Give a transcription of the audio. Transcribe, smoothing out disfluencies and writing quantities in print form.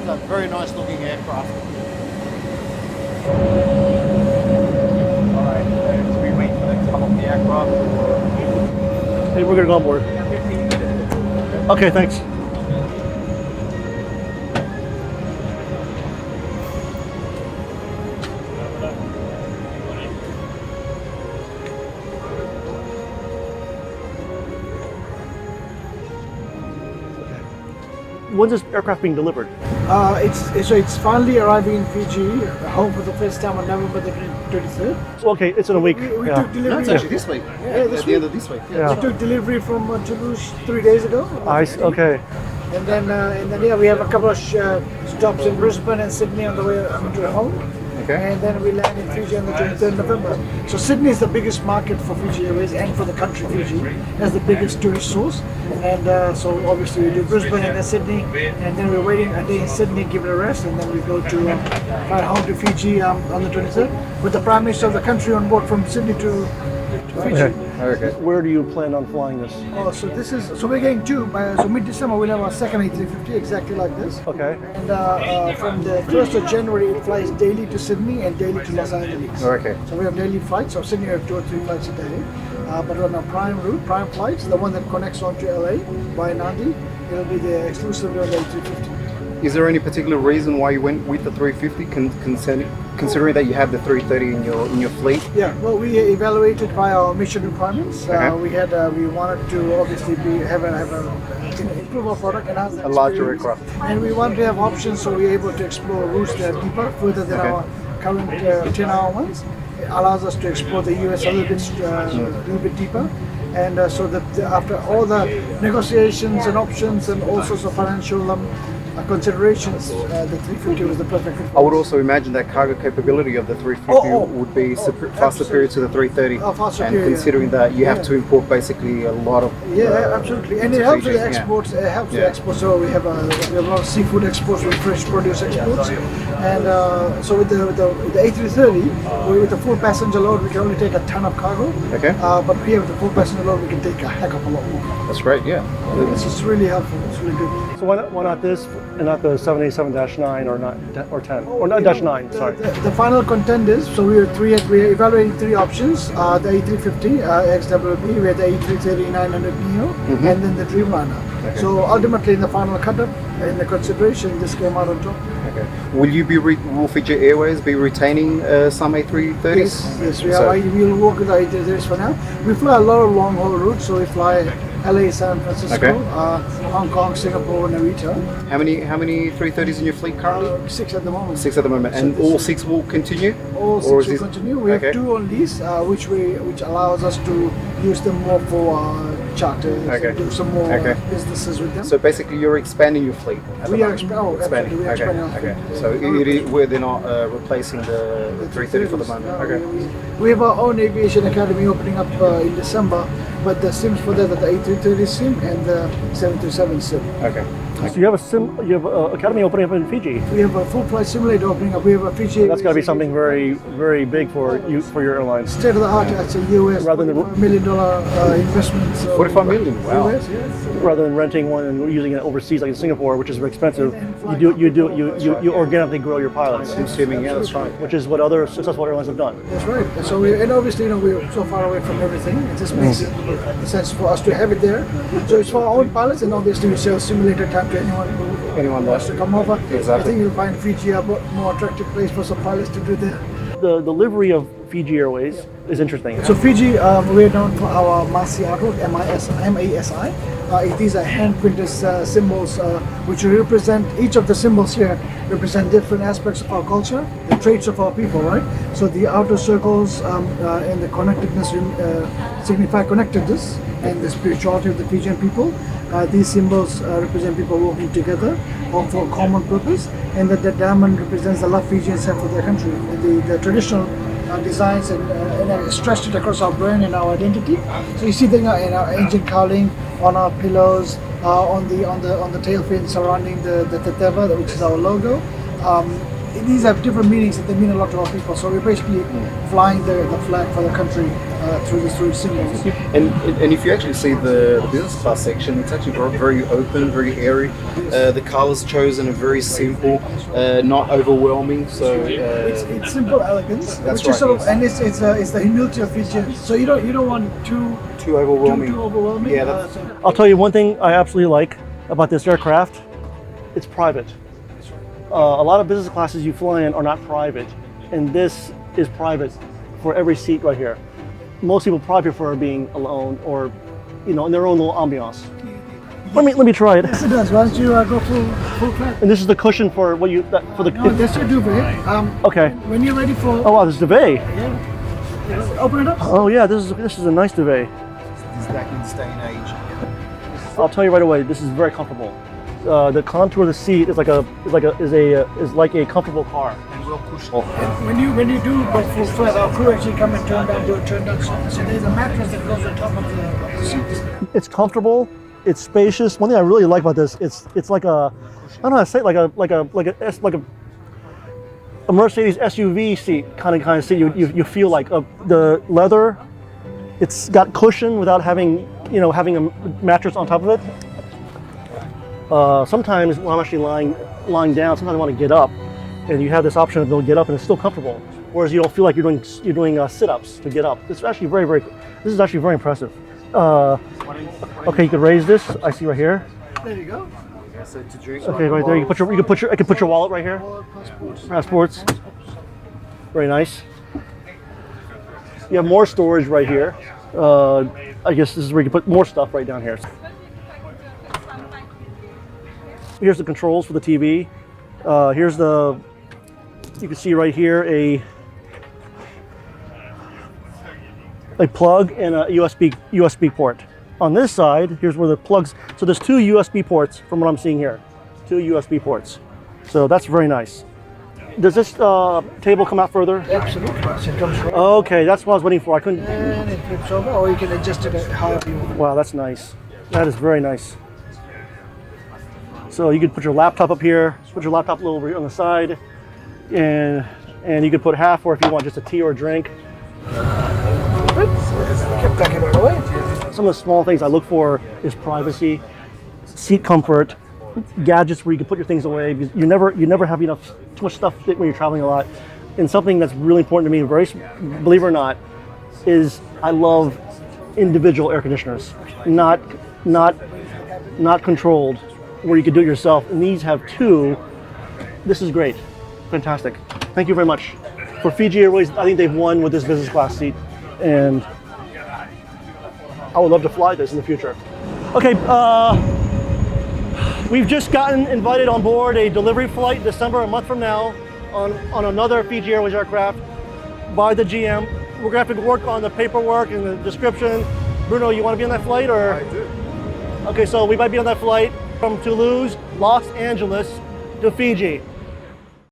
a very nice looking aircraft. Alright, so we wait for them to come off the aircraft. Hey, we're gonna go on board. Okay, thanks. When's this aircraft being delivered? It's finally arriving in Fiji, home for the first time on November the 23rd. Okay, it's in a week. We Yeah. took delivery. No, it's actually this week. This At the end of this week. Yeah. We took delivery from Toulouse 3 days ago. Okay. And then we have a couple of stops in Brisbane and Sydney on the way to home. Okay. And then we land in Fiji on the 23rd of November. So Sydney is the biggest market for Fiji Airways and for the country Fiji. As the biggest tourist source. And so obviously we do Brisbane and then Sydney. And then we're waiting a day in Sydney, give it a rest. And then we go to fly home to Fiji on the 23rd. With the Prime Minister of the country on board from Sydney to Fiji. Okay. Okay. Where do you plan on flying this? Oh, so we're getting two. So mid-December we'll have our second A350 exactly like this. Okay. And from the 1st of January it flies daily to Sydney and daily to Los Angeles. Okay. So we have daily flights. So Sydney we have 2 or 3 flights a day. But on our prime route, prime flights, the one that connects on to LA by Nandi, it'll be the exclusively on the A350. Is there any particular reason why you went with the 350, considering that you have the 330 in your fleet? Yeah, well, we evaluated by our mission requirements. Okay. We wanted to obviously improve our product, enhance the A larger experience. aircraft. And we want to have options so we're able to explore routes that are deeper, further than Okay. our current 10-hour ones. It allows us to explore the US a little bit deeper. And so that after all the negotiations and options and all sorts of financial considerations, the 350 was the perfect fit. I would also imagine that cargo capability of the 350 would be far superior to the 330. Far superior, and considering that you have to import basically a lot of absolutely, and it helps with the Fiji, yeah. exports. It helps with exports. So we have a lot of seafood exports, with fresh produce exports, and so with the A330, with the full passenger load, we can only take a ton of cargo. Okay. But here with the full passenger load, we can take a heck of a lot more. That's great, yeah. This is really helpful. It's really good. So why not this and not the 787-9 or 10 or not dash 9? Sorry. The final contenders. So we're evaluating 3 options: the A350 XWB, we have the A330-900 Neo, and then the Dreamliner. Okay. So ultimately, in the final cut-up, in the consideration, this came out on top. Okay. Will Fiji Airways be retaining some A330s? Yes, we will work with the A330s for now. We fly a lot of long-haul routes, so we fly LA, San Francisco, Hong Kong, Singapore, Narita. How many 330s in your fleet currently? 6 at the moment. 6 at the moment, and all 6 will continue. All 6 will continue. We have Okay. 2 on lease, which allows us to use them more for charters, Okay. and do some more Okay. businesses with them. So basically, you're expanding your fleet. At the We are moment. expanding. Expanding. We are Okay. expanding our Okay. fleet. So they're not replacing the 330 for the moment. No, Okay. We have our own aviation academy opening up in December, but the sims for that are the A330 sim and the 737 sim. Okay. So you have a academy opening up in Fiji. We have a full flight simulator opening up. We have a Fiji. That's got to be something very, very big for your airlines. State of the art. That's a US Rather than $45 million investment. So 45 million. Wow. US, yes. Rather than renting one and using it overseas like in Singapore, which is very expensive, you organically grow your pilots, I'm assuming, yeah, that's right. which is what other successful airlines have done. That's right. So and obviously, we're so far away from everything. It just makes it sense for us to have it there. So it's for our own pilots, and obviously we sell simulator time to anyone who wants to come over. Exactly. I think you'll find Fiji a more attractive place for some pilots to do there. The livery of Fiji Airways is interesting. So Fiji, we're known for our Masiato, M-A-S-I. These are hand-printed symbols, which represent, each of the symbols here represent different aspects of our culture, the traits of our people, right? So the outer circles and the connectedness signify connectedness and the spirituality of the Fijian people. These symbols represent people working together for a common purpose, and that the diamond represents the love Fijians have for their country. The traditional designs and stretched it across our brand and our identity. So you see them in our engine cowling, on our pillows, on the tail fin surrounding the teteva, which is our logo. These have different meanings and they mean a lot to our people. So we're basically flying the flag for the country through the symbols. And if you actually see the business class section, it's actually very open, very airy. The colors chosen are very simple, not overwhelming. So It's simple elegance, That's which is right, sort of, yes. and it's the humility of Fijians. So you don't want too overwhelming. Too overwhelming. Yeah, that's- I'll tell you one thing I absolutely like about this aircraft. It's private. A lot of business classes you fly in are not private, and this is private for every seat right here. Most people probably prefer being alone or, in their own little ambiance. Let me try it. Yes, it does. Why don't you go full flat? And this is the cushion for what you for the. No, that's your duvet. Okay. When you're ready for, Oh wow, this is duvet. yeah, open it up. Oh yeah, this is a nice duvet. It's back in this day and age. I'll tell you right away, this is very comfortable. The contour of the seat is like a comfortable car. And well pushed. When you do go full flat, our crew actually come and do a turn down. So there's a mattress that goes on top of the seats. It's comfortable. It's spacious. One thing I really like about this, it's like a, I don't know how to say it, like a Mercedes SUV seat kind of seat. You feel like the leather. It's got cushion without having a mattress on top of it. Sometimes when I'm actually lying down, sometimes I want to get up, and you have this option of get up and it's still comfortable. Whereas you don't feel like you're doing sit-ups to get up. This is actually this is actually very impressive. Okay, you could raise this. I see right here. There you go. So to drink. Okay, right there. I can put your wallet right here. Passports. Very nice. You have more storage right here. I guess this is where you can put more stuff right down here. Here's the controls for the TV. You can see right here a plug and a USB port. On this side, here's where the plugs. So there's two USB ports from what I'm seeing here. Two USB ports. So that's very nice. Does this table come out further? Absolutely. So it comes right. Okay, that's what I was waiting for. I couldn't. And it flips over, or you can adjust it however you want. Wow, that's nice. That is very nice. So you could put your laptop up here, put your laptop a little over here on the side, and you could put half, or if you want just a tea or a drink. Keep backing it away. Some of the small things I look for is privacy, seat comfort, gadgets where you can put your things away. Because you never have too much stuff when you're traveling a lot. And something that's really important to me, believe it or not, is I love individual air conditioners, not controlled, where you can do it yourself. And these have two. This is great, fantastic. Thank you very much. For Fiji Airways, I think they've won with this business class seat, and I would love to fly this in the future. Okay, we've just gotten invited on board a delivery flight December, a month from now, on another Fiji Airways aircraft by the GM. We're gonna have to work on the paperwork and the description. Bruno, you want to be on that flight, or? I do. Okay, so we might be on that flight from Toulouse, Los Angeles to Fiji.